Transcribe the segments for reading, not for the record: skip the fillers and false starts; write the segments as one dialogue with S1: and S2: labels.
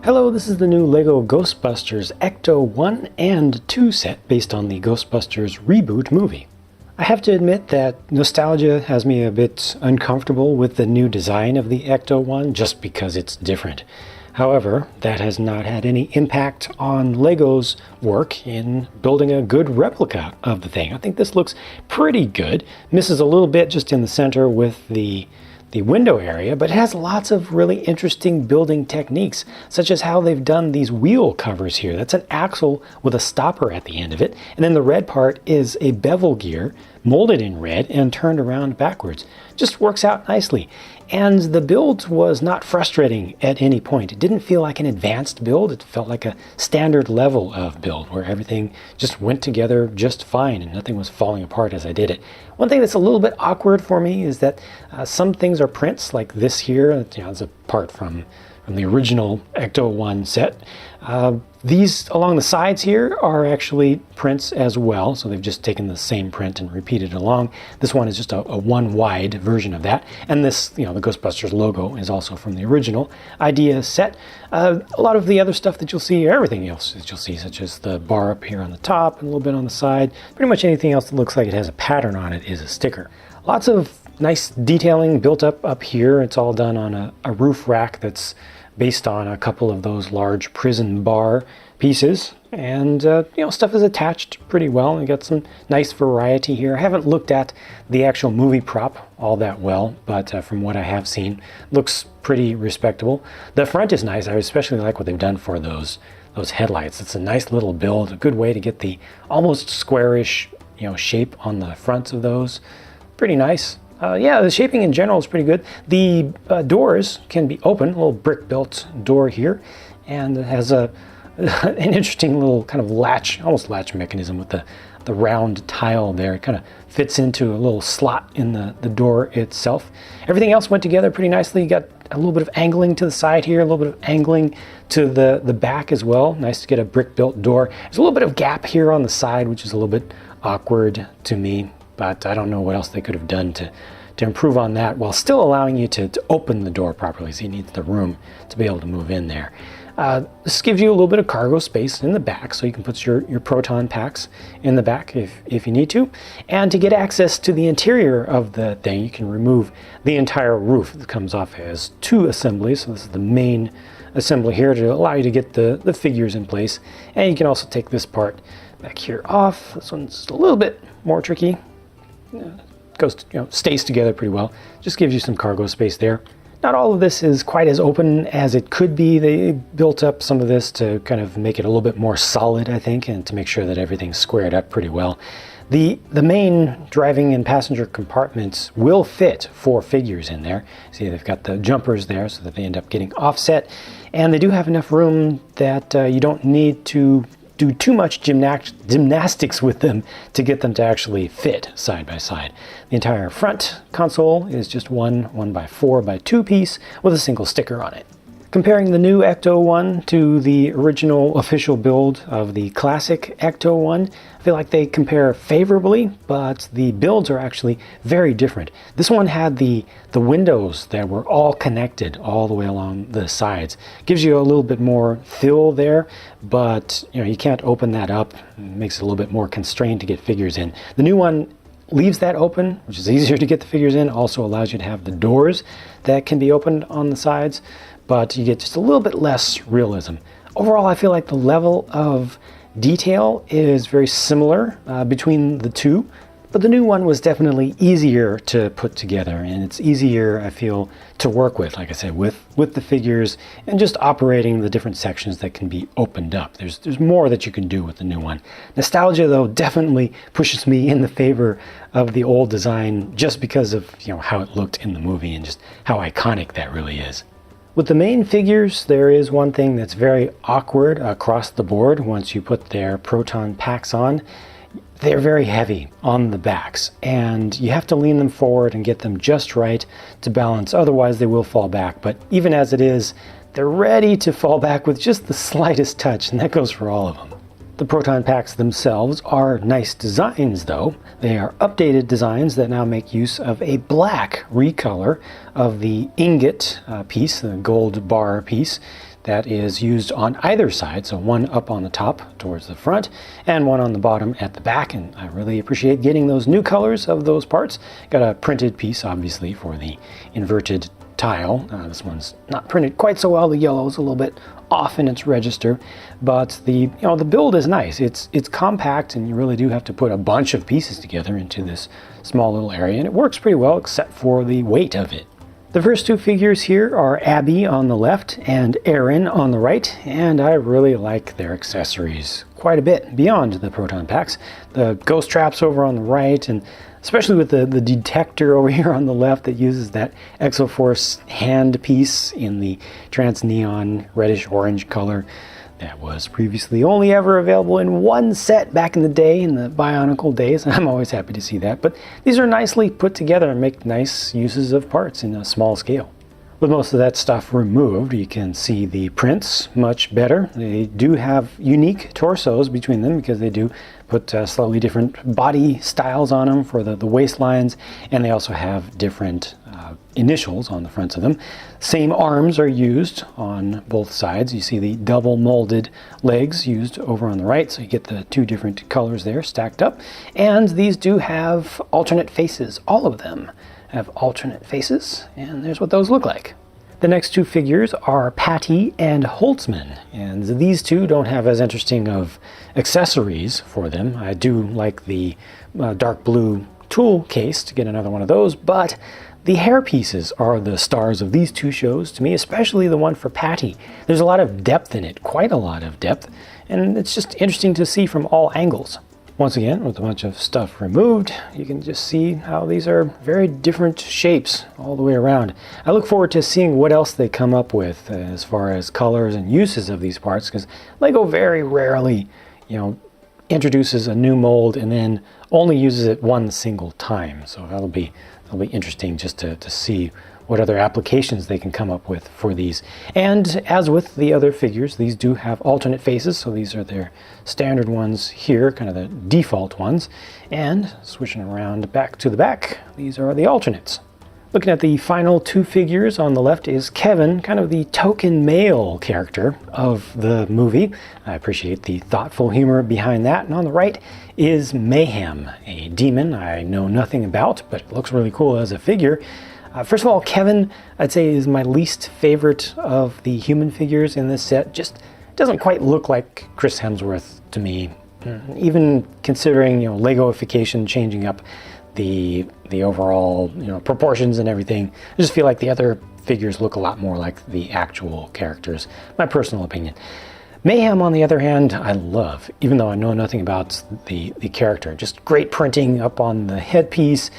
S1: Hello, this is the new LEGO Ghostbusters Ecto 1 and 2 set based on the Ghostbusters reboot movie. I have to admit that nostalgia has me a bit uncomfortable with the new design of the Ecto 1 just because it's different. However, that has not had any impact on LEGO's work in building a good replica of the thing. I think this looks pretty good. Misses a little bit just in the center with the window area, but it has lots of really interesting building techniques, such as how they've done these wheel covers here. That's an axle with a stopper at the end of it, and then the red part is a bevel gear molded in red and turned around backwards. Just works out nicely. And the build was not frustrating at any point. It didn't feel like an advanced build. It felt like a standard level of build where everything just went together just fine and nothing was falling apart as I did it. One thing that's a little bit awkward for me is that some things are prints, like this here. It's a part from the original Ecto 1 set. These along the sides here are actually prints as well, so they've just taken the same print and repeated it along. This one is just a one wide version of that, and this, the Ghostbusters logo is also from the original idea set. A lot of the other stuff that you'll see, everything else that you'll see, such as the bar up here on the top and a little bit on the side, pretty much anything else that looks like it has a pattern on it is a sticker. Lots of nice detailing built up here. It's all done on a roof rack that's based on a couple of those large prison bar pieces, and stuff is attached pretty well. You got some nice variety here. I haven't looked at the actual movie prop all that well, but from what I have seen, looks pretty respectable. The front is nice. I especially like what they've done for those headlights. It's a nice little build, a good way to get the almost squarish shape on the fronts of those. Pretty nice. The shaping in general is pretty good. The doors can be open, a little brick-built door here, and it has an interesting little kind of latch, almost latch mechanism with the round tile there. It kind of fits into a little slot in the door itself. Everything else went together pretty nicely. You got a little bit of angling to the side here, a little bit of angling to the back as well. Nice to get a brick-built door. There's a little bit of gap here on the side, which is a little bit awkward to me, but I don't know what else they could have done to improve on that while still allowing you to open the door properly, so you need the room to be able to move in there. This gives you a little bit of cargo space in the back, so you can put your proton packs in the back if you need to. And to get access to the interior of the thing, you can remove the entire roof. It comes off as two assemblies, so this is the main assembly here to allow you to get the figures in place. And you can also take this part back here off. This one's a little bit more tricky. Stays together pretty well. Just gives you some cargo space there. Not all of this is quite as open as it could be. They built up some of this to kind of make it a little bit more solid, I think, and to make sure that everything's squared up pretty well. The main driving and passenger compartments will fit 4 figures in there. See, they've got the jumpers there so that they end up getting offset, and they do have enough room that you don't need to do too much gymnastics with them to get them to actually fit side by side. The entire front console is just one 1x4x2 piece with a single sticker on it. Comparing the new Ecto 1 to the original official build of the classic Ecto 1, I feel like they compare favorably, but the builds are actually very different. This one had the windows that were all connected all the way along the sides. Gives you a little bit more fill there, but you can't open that up. It makes it a little bit more constrained to get figures in. The new one leaves that open, which is easier to get the figures in. Also allows you to have the doors that can be opened on the sides, but you get just a little bit less realism. Overall, I feel like the level of detail is very similar between the two, but the new one was definitely easier to put together, and it's easier, I feel, to work with, like I said, with the figures and just operating the different sections that can be opened up. There's more that you can do with the new one. Nostalgia, though, definitely pushes me in the favor of the old design just because of how it looked in the movie and just how iconic that really is. With the main figures, there is one thing that's very awkward across the board once you put their proton packs on. They're very heavy on the backs, and you have to lean them forward and get them just right to balance, otherwise they will fall back. But even as it is, they're ready to fall back with just the slightest touch, and that goes for all of them. The proton packs themselves are nice designs, though. They are updated designs that now make use of a black recolor of the ingot piece, the gold bar piece. that is used on either side, so one up on the top towards the front and one on the bottom at the back, and I really appreciate getting those new colors of those parts. Got a printed piece obviously for the inverted tile. This one's not printed quite so well. The yellow is a little bit off in its register, but the build is nice. It's compact, and you really do have to put a bunch of pieces together into this small little area, and it works pretty well except for the weight of it. The first two figures here are Abby on the left and Aaron on the right, and I really like their accessories quite a bit beyond the proton packs. The ghost traps over on the right, and especially with the detector over here on the left that uses that Exoforce hand piece in the trans neon reddish orange color that was previously only ever available in one set back in the day, in the Bionicle days. I'm always happy to see that, but these are nicely put together and make nice uses of parts in a small scale. With most of that stuff removed, you can see the prints much better. They do have unique torsos between them because they do put slightly different body styles on them for the waistlines, and they also have different initials on the fronts of them. Same arms are used on both sides. You see the double molded legs used over on the right, so you get the two different colors there stacked up. And these do have alternate faces. All of them have alternate faces, and there's what those look like. The next two figures are Patty and Holtzman, and these two don't have as interesting of accessories for them. I do like the dark blue tool case to get another one of those, but the hair pieces are the stars of these two shows to me, especially the one for Patty. There's a lot of depth in it, quite a lot of depth, and it's just interesting to see from all angles. Once again, with a bunch of stuff removed, you can just see how these are very different shapes all the way around. I look forward to seeing what else they come up with as far as colors and uses of these parts, because LEGO very rarely, introduces a new mold and then only uses it one single time. So that'll be interesting just to see what other applications they can come up with for these. And as with the other figures, these do have alternate faces, so these are their standard ones here, kind of the default ones. And switching around back to the back, these are the alternates. Looking at the final two figures, on the left is Kevin, kind of the token male character of the movie. I appreciate the thoughtful humor behind that. And on the right is Mayhem, a demon I know nothing about, but it looks really cool as a figure. First of all, Kevin, I'd say, is my least favorite of the human figures in this set. Just doesn't quite look like Chris Hemsworth to me. Even considering, Legoification, changing up the overall, proportions and everything. I just feel like the other figures look a lot more like the actual characters. My personal opinion. Mayhem, on the other hand, I love, even though I know nothing about the character. Just great printing up on the headpiece.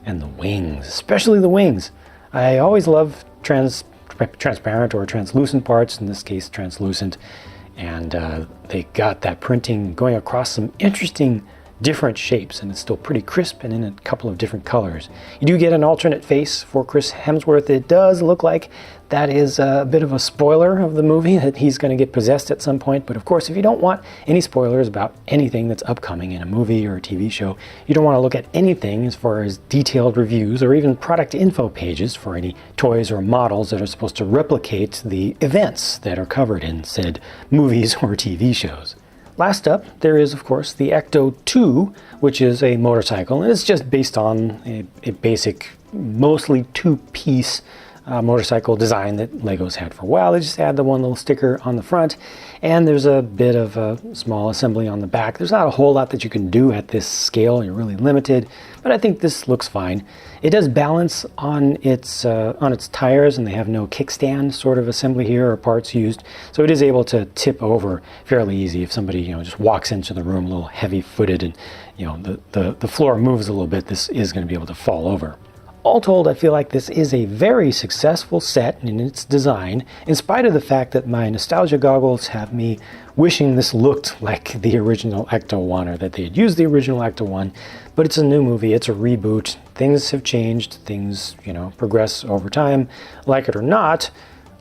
S1: And the wings, especially the wings. I always love transparent or translucent parts, in this case translucent, and they got that printing going across some interesting different shapes, and it's still pretty crisp and in a couple of different colors. You do get an alternate face for Chris Hemsworth. It does look like that is a bit of a spoiler of the movie, that he's going to get possessed at some point. But of course, if you don't want any spoilers about anything that's upcoming in a movie or a TV show, you don't want to look at anything as far as detailed reviews or even product info pages for any toys or models that are supposed to replicate the events that are covered in said movies or TV shows. Last up, there is, of course, the Ecto 2, which is a motorcycle, and it's just based on a basic, mostly two-piece motorcycle design that LEGO's had for a while. They just add the one little sticker on the front, and there's a bit of a small assembly on the back. There's not a whole lot that you can do at this scale. You're really limited, but I think this looks fine. It does balance on its tires, and they have no kickstand sort of assembly here or parts used, so it is able to tip over fairly easy if somebody just walks into the room a little heavy-footed and the floor moves a little bit. This is going to be able to fall over. All told, I feel like this is a very successful set in its design, in spite of the fact that my nostalgia goggles have me wishing this looked like the original Ecto 1, or that they had used the original Ecto 1, but it's a new movie, it's a reboot, things have changed, things, progress over time. Like it or not,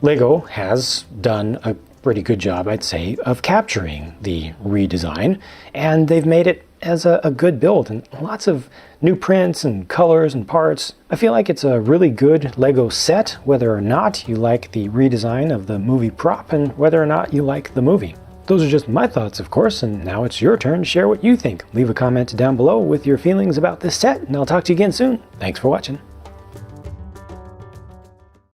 S1: LEGO has done a pretty good job, I'd say, of capturing the redesign, and they've made it as a good build and lots of new prints and colors and parts. I feel like it's a really good Lego set, whether or not you like the redesign of the movie prop and whether or not you like the movie. Those are just my thoughts, of course, and now it's your turn to share what you think. Leave a comment down below with your feelings about this set, and I'll talk to you again soon. Thanks for watching.